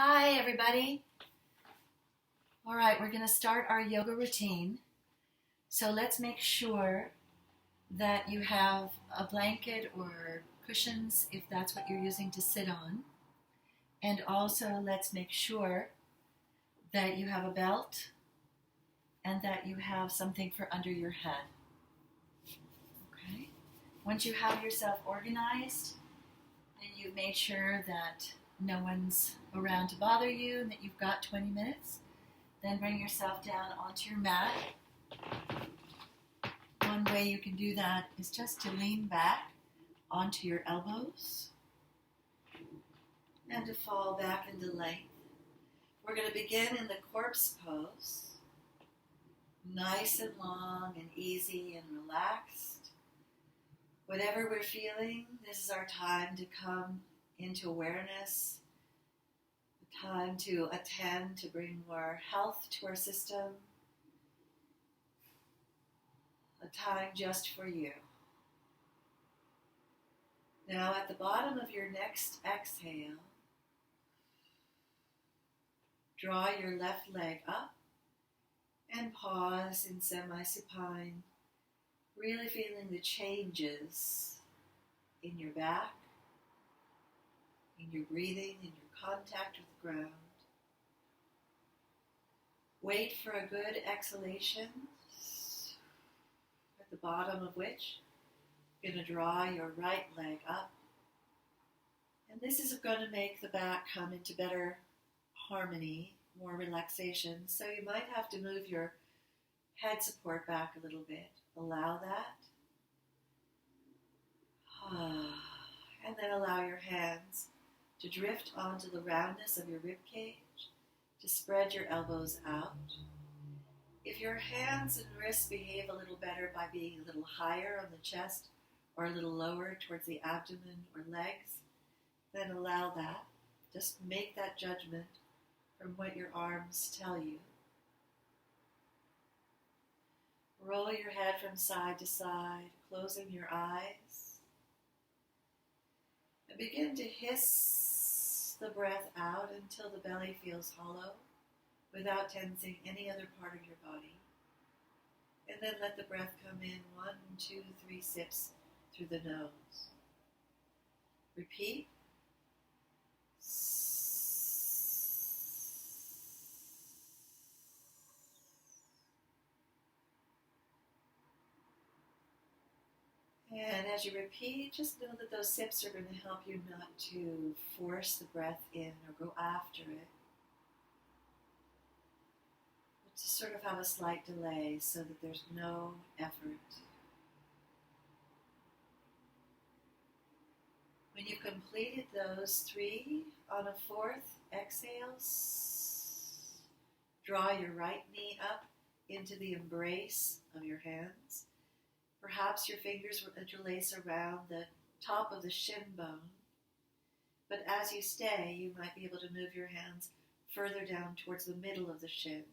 Hi, everybody. All right, we're going to start our yoga routine. So let's make sure that you have a blanket or cushions if that's what you're using to sit on. And also let's make sure that you have a belt and that you have something for under your head. Okay? Once you have yourself organized and you've made sure that no one's around to bother you and that you've got 20 minutes, then bring yourself down onto your mat. One way you can do that is just to lean back onto your elbows and to fall back into length. We're going to begin in the corpse pose, nice and long and easy and relaxed. Whatever we're feeling, this is our time to come into awareness, a time to attend, to bring more health to our system, a time just for you. Now at the bottom of your next exhale, draw your left leg up and pause in semi-supine, really feeling the changes in your back, in your breathing, in your contact with the ground. Wait for a good exhalation, at the bottom of which you're going to draw your right leg up. And this is going to make the back come into better harmony, more relaxation. So you might have to move your head support back a little bit. Allow that. And then allow your hands to drift onto the roundness of your rib cage, to spread your elbows out. If your hands and wrists behave a little better by being a little higher on the chest or a little lower towards the abdomen or legs, then allow that. Just make that judgment from what your arms tell you. Roll your head from side to side, closing your eyes. And begin to hiss the breath out until the belly feels hollow without tensing any other part of your body. And then let the breath come in 1, 2, 3 sips through the nose. Repeat. And as you repeat, just know that those sips are going to help you not to force the breath in or go after it, but to sort of have a slight delay so that there's no effort. When you've completed those 3, on a 4th exhale, draw your right knee up into the embrace of your hands. Perhaps your fingers will interlace around the top of the shin bone, but as you stay, you might be able to move your hands further down towards the middle of the shin,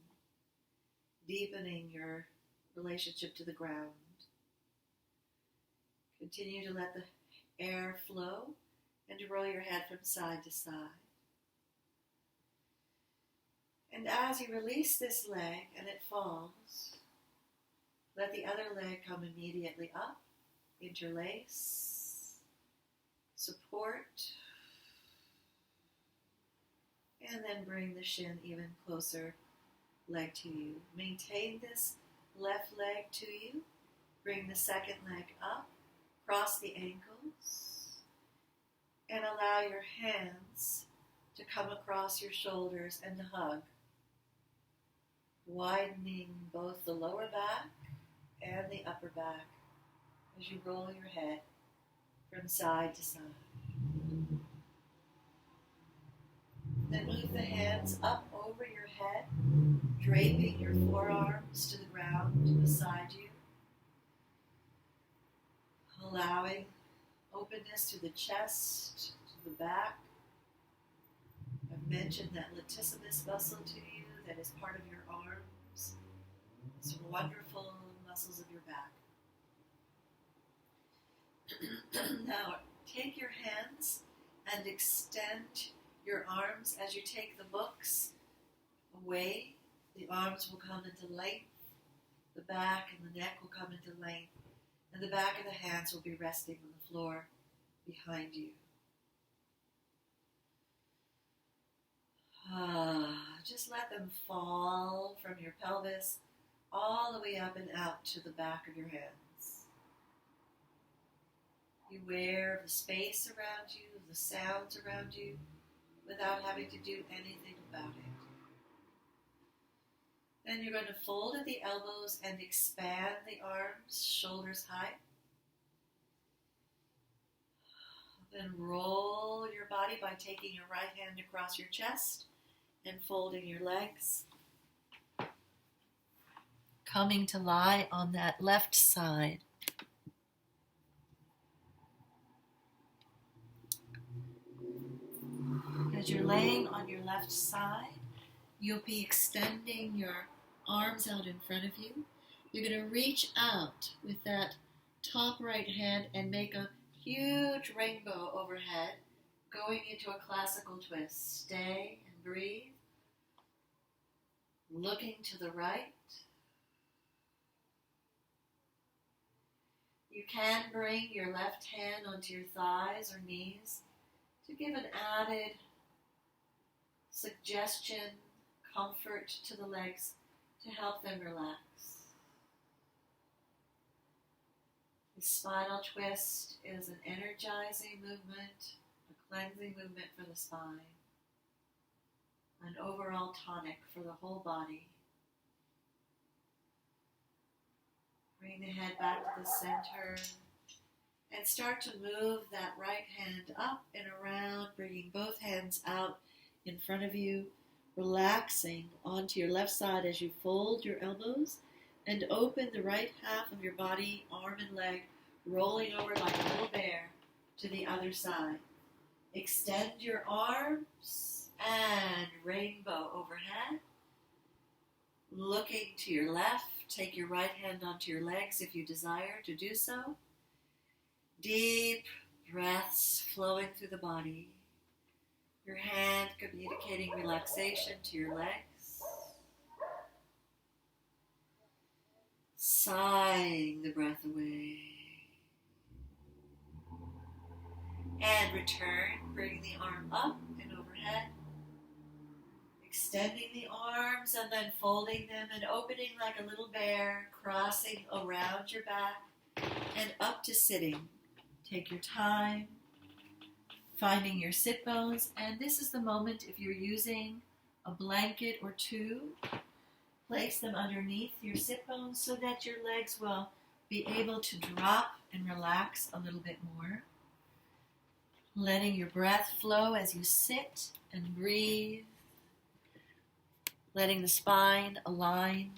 deepening your relationship to the ground. Continue to let the air flow and to roll your head from side to side. And as you release this leg and it falls, let the other leg come immediately up, interlace, support, and then bring the shin even closer, leg to you. Maintain this left leg to you. Bring the second leg up, cross the ankles, and allow your hands to come across your shoulders and to hug, widening both the lower back and the upper back as you roll your head from side to side. Then move the hands up over your head, draping your forearms to the ground beside you, allowing openness to the chest, to the back. I've mentioned that latissimus muscle to you that is part of your arms. It's wonderful muscles of your back. Now take your hands and extend your arms as you take the books away. The arms will come into length. The back and the neck will come into length. And the back of the hands will be resting on the floor behind you. Just let them fall from your pelvis all the way up and out to the back of your hands. Be aware of the space around you, of the sounds around you, without having to do anything about it. Then you're going to fold at the elbows and expand the arms, shoulders high. Then roll your body by taking your right hand across your chest and folding your legs. Coming to lie on that left side. As you're laying on your left side, you'll be extending your arms out in front of you. You're going to reach out with that top right hand and make a huge rainbow overhead, going into a classical twist. Stay and breathe. Looking to the right. You can bring your left hand onto your thighs or knees to give an added suggestion, comfort to the legs to help them relax. The spinal twist is an energizing movement, a cleansing movement for the spine, an overall tonic for the whole body. Bring the head back to the center and start to move that right hand up and around, bringing both hands out in front of you, relaxing onto your left side as you fold your elbows and open the right half of your body, arm and leg, rolling over like a little bear to the other side. Extend your arms and rainbow overhead. Looking to your left, take your right hand onto your legs if you desire to do so. Deep breaths flowing through the body. Your hand communicating relaxation to your legs. Sighing the breath away. And return, bring the arm up and overhead. Extending the arms and then folding them and opening like a little bear, crossing around your back and up to sitting. Take your time, finding your sit bones, and this is the moment if you're using a blanket or two, place them underneath your sit bones so that your legs will be able to drop and relax a little bit more. Letting your breath flow as you sit and breathe. Letting the spine align.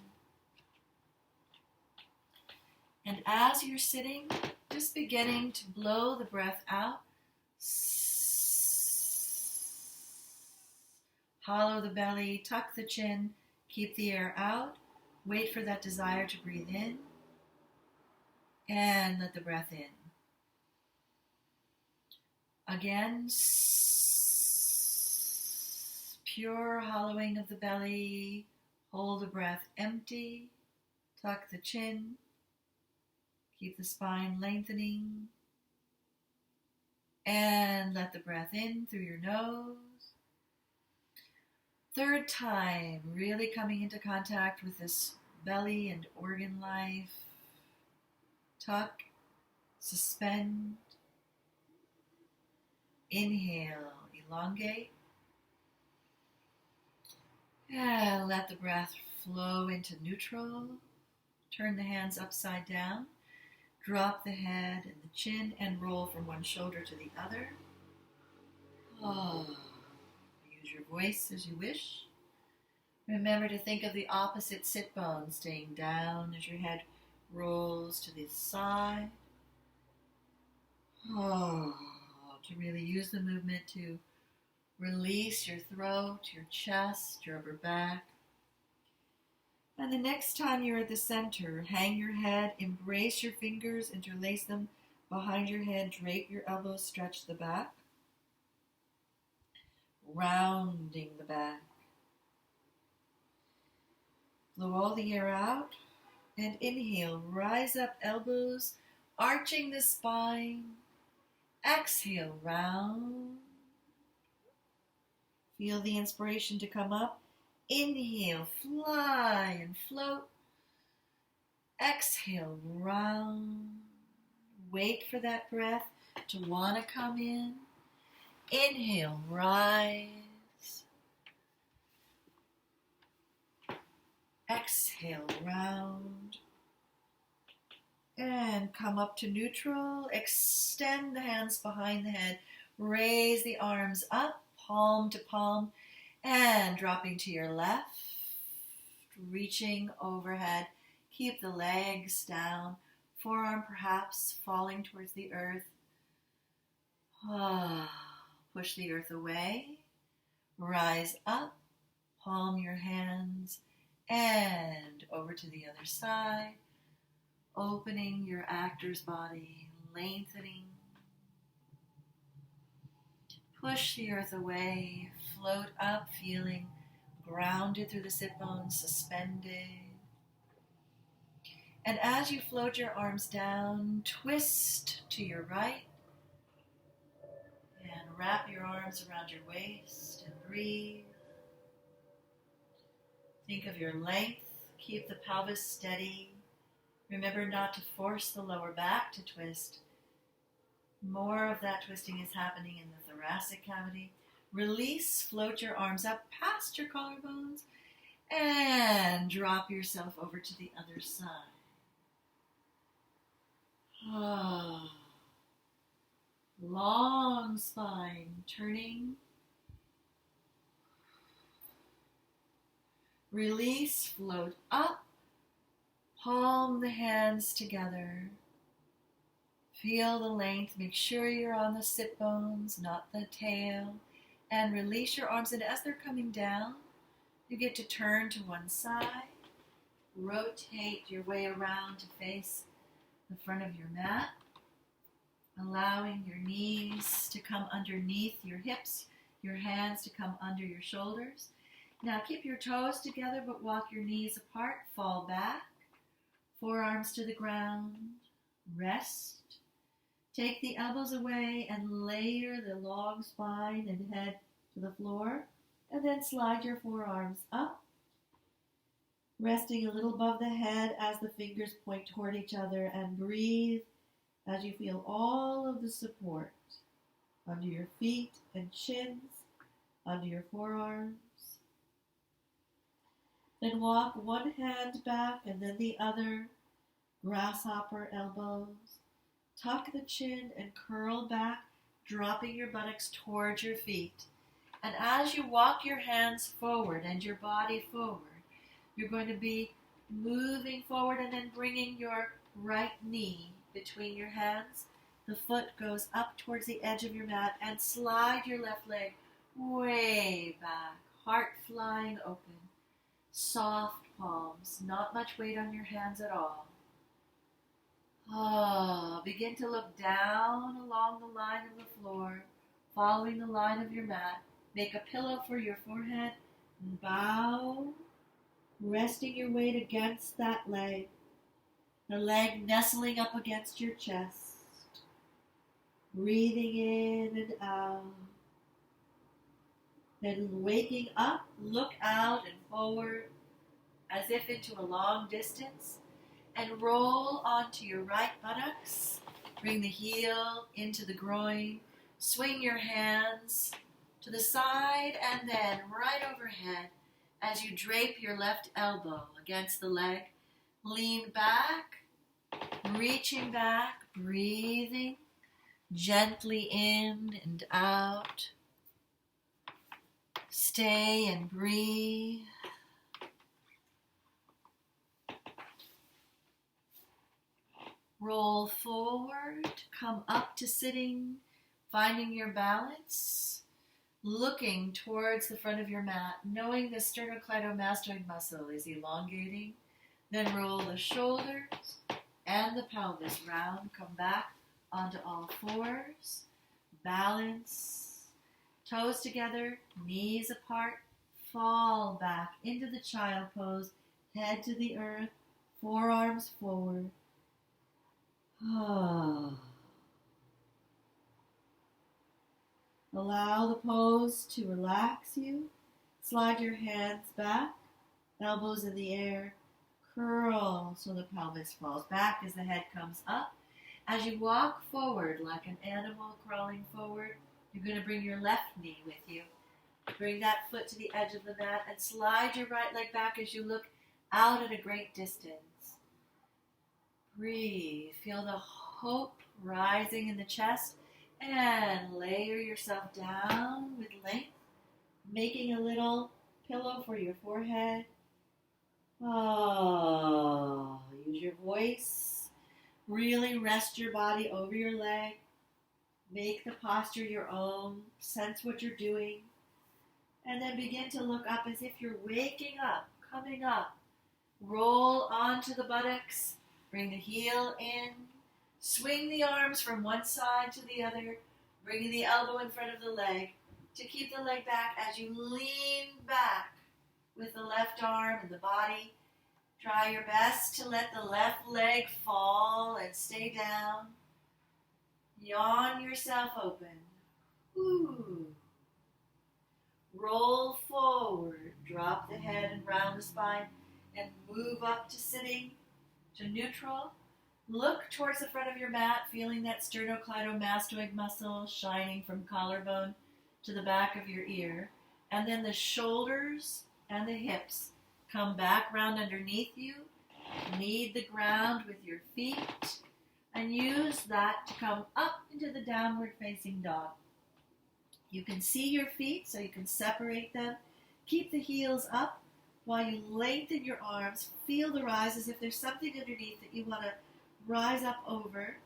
And as you're sitting, just beginning to blow the breath out. Hollow the belly, tuck the chin, keep the air out. Wait for that desire to breathe in. And let the breath in. Again, pure hollowing of the belly. Hold the breath empty. Tuck the chin. Keep the spine lengthening. And let the breath in through your nose. Third time, really coming into contact with this belly and organ life. Tuck, suspend. Inhale, elongate. And let the breath flow into neutral. Turn the hands upside down. Drop the head and the chin and roll from one shoulder to the other. Use your voice as you wish. Remember to think of the opposite sit bones staying down as your head rolls to the side. To really use the movement to release your throat, your chest, your upper back. And the next time you're at the center, hang your head, embrace your fingers, interlace them behind your head, drape your elbows, stretch the back. rounding the back. Blow all the air out and inhale, rise up, elbows, arching the spine. Exhale, round. Feel the inspiration to come up. Inhale, fly and float. Exhale, round. Wait for that breath to want to come in. Inhale, rise. Exhale, round. And come up to neutral. Extend the hands behind the head. Raise the arms up, palm to palm, and dropping to your left. Reaching overhead. Keep the legs down. Forearm perhaps falling towards the earth. Push the earth away. Rise up. Palm your hands. And over to the other side. Opening your actor's body. Lengthening. Push the earth away. Float up, feeling grounded through the sit bones, suspended. And as you float your arms down, twist to your right. And wrap your arms around your waist and breathe. Think of your length. Keep the pelvis steady. Remember not to force the lower back to twist. More of that twisting is happening in the thoracic cavity. Release, float your arms up past your collarbones, and drop yourself over to the other side. Long spine, turning. Release, float up, palm the hands together. Feel the length, make sure you're on the sit bones, not the tail. And release your arms, and as they're coming down, you get to turn to one side. Rotate your way around to face the front of your mat. Allowing your knees to come underneath your hips, your hands to come under your shoulders. Now keep your toes together, but walk your knees apart. Fall back. Forearms to the ground. Rest. Take the elbows away and layer the long spine and head to the floor. And then slide your forearms up. Resting a little above the head as the fingers point toward each other, and breathe as you feel all of the support under your feet and shins, under your forearms. Then walk one hand back and then the other, grasshopper elbows. Tuck the chin and curl back, dropping your buttocks towards your feet. And as you walk your hands forward and your body forward, you're going to be moving forward and then bringing your right knee between your hands. The foot goes up towards the edge of your mat, and slide your left leg way back. Heart flying open. Soft palms, not much weight on your hands at all. Begin to look down along the line of the floor, following the line of your mat. Make a pillow for your forehead. Bow, resting your weight against that leg. The leg nestling up against your chest. Breathing in and out. Then waking up, look out and forward as if into a long distance. And roll onto your right buttocks. Bring the heel into the groin. Swing your hands to the side and then right overhead as you drape your left elbow against the leg. Lean back, reaching back, breathing gently in and out. Stay and breathe. Roll forward, come up to sitting, finding your balance, looking towards the front of your mat, knowing the sternocleidomastoid muscle is elongating. Then roll the shoulders and the pelvis round, come back onto all fours, balance, Toes together, knees apart, fall back into the child pose, head to the earth, forearms forward. Allow the pose to relax you. Slide your hands back, elbows in the air, curl so the pelvis falls back as the head comes up. As you walk forward like an animal crawling forward, you're going to bring your left knee with you. Bring that foot to the edge of the mat and slide your right leg back as you look out at a great distance. Breathe. Feel the hope rising in the chest and layer yourself down with length, making a little pillow for your forehead. Use your voice. Really rest your body over your leg. Make the posture your own. Sense what you're doing. And then begin to look up as if you're waking up, coming up. Roll onto the buttocks. Bring the heel in. Swing the arms from one side to the other, bringing the elbow in front of the leg to keep the leg back as you lean back with the left arm and the body. Try your best to let the left leg fall and stay down. Yawn yourself open. Ooh. Roll forward. Drop the head and round the spine and move up to sitting, to neutral. Look towards the front of your mat, feeling that sternocleidomastoid muscle shining from collarbone to the back of your ear. And then the shoulders and the hips come back round underneath you. Knead the ground with your feet. And use that to come up into the downward facing dog. You can see your feet, so you can separate them. Keep the heels up while you lengthen your arms. Feel the rise as if there's something underneath that you want to rise up over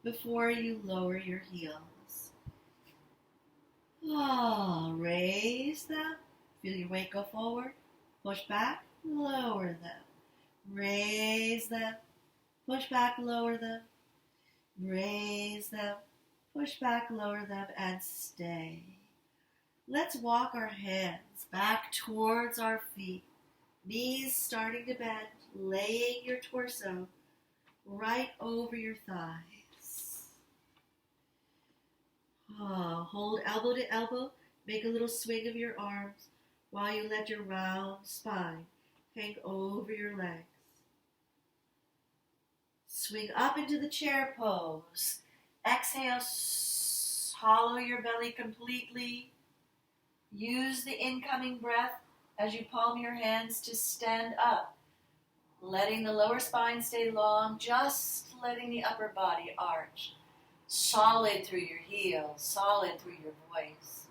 before you lower your heels. Raise them. Feel your weight go forward. Push back, lower them. Raise them. Push back, lower them. Raise them. Push back, lower them, and stay. Let's walk our hands back towards our feet. Knees starting to bend, laying your torso right over your thighs. Hold elbow to elbow. Make a little swing of your arms while you let your round spine hang over your legs. Swing up into the chair pose. Exhale, hollow your belly completely. Use the incoming breath as you palm your hands to stand up. Letting the lower spine stay long, just letting the upper body arch. Solid through your heels, solid through your voice.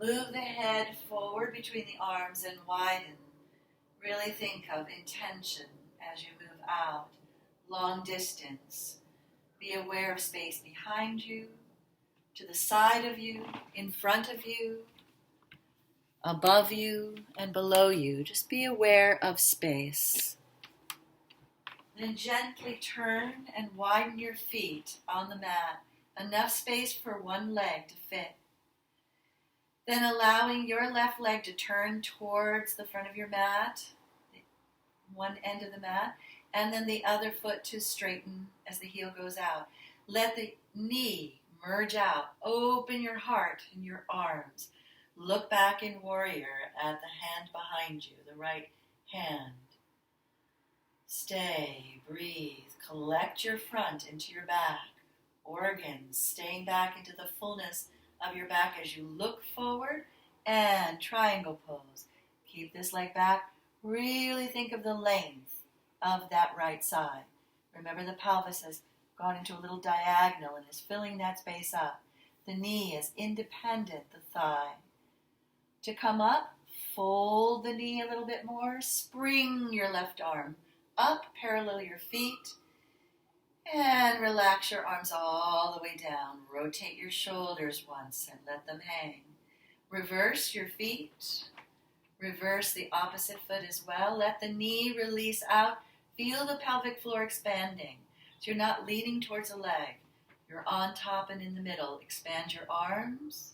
Move the head forward between the arms and widen. Really think of intention as you move out. Long distance. Be aware of space behind you, to the side of you, in front of you, above you, and below you. Just be aware of space. Then gently turn and widen your feet on the mat. Enough space for one leg to fit. Then allowing your left leg to turn towards the front of your mat, one end of the mat, and then the other foot to straighten as the heel goes out. Let the knee merge out. Open your heart and your arms. Look back in warrior at the hand behind you, the right hand. Stay, breathe, collect your front into your back. Organs staying back into the fullness of your back as you look forward, and triangle pose. Keep this leg back. Really think of the length of that right side. Remember, the pelvis has gone into a little diagonal and is filling that space up. The knee is independent, the thigh. To come up, fold the knee a little bit more. Spring your left arm up, parallel your feet. And relax your arms all the way down. Rotate your shoulders once and let them hang. Reverse your feet. Reverse the opposite foot as well. Let the knee release out. Feel the pelvic floor expanding. So you're not leaning towards a leg. You're on top and in the middle. Expand your arms.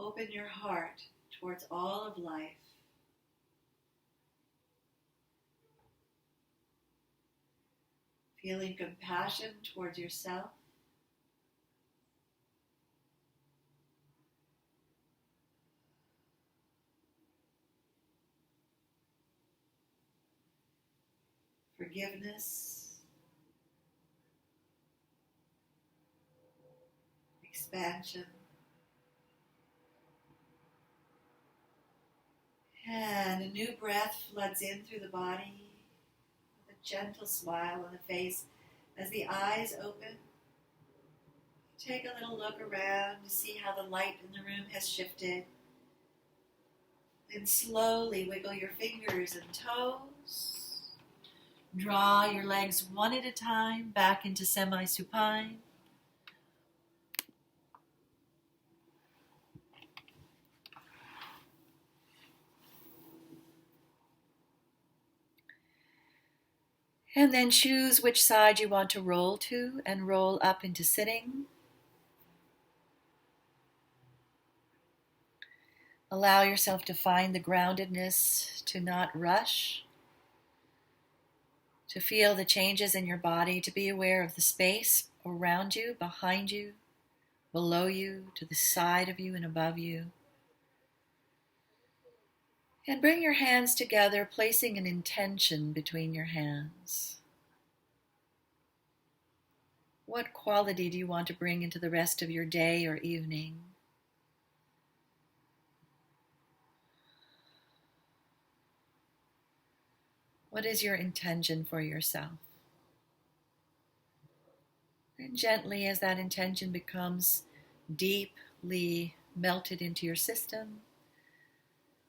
Open your heart towards all of life. Feeling compassion towards yourself. Forgiveness. Expansion. And a new breath floods in through the body with a gentle smile on the face as the eyes open. Take a little look around to see how the light in the room has shifted. Then slowly wiggle your fingers and toes. Draw your legs one at a time back into semi-supine. And then choose which side you want to roll to and roll up into sitting. Allow yourself to find the groundedness, to not rush, to feel the changes in your body, to be aware of the space around you, behind you, below you, to the side of you and above you. And bring your hands together, placing an intention between your hands. What quality do you want to bring into the rest of your day or evening? What is your intention for yourself? And gently, as that intention becomes deeply melted into your system,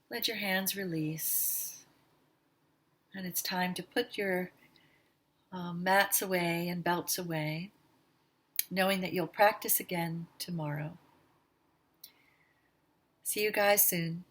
let your hands release. And it's time to put your mats away and belts away, knowing that you'll practice again tomorrow. See you guys soon.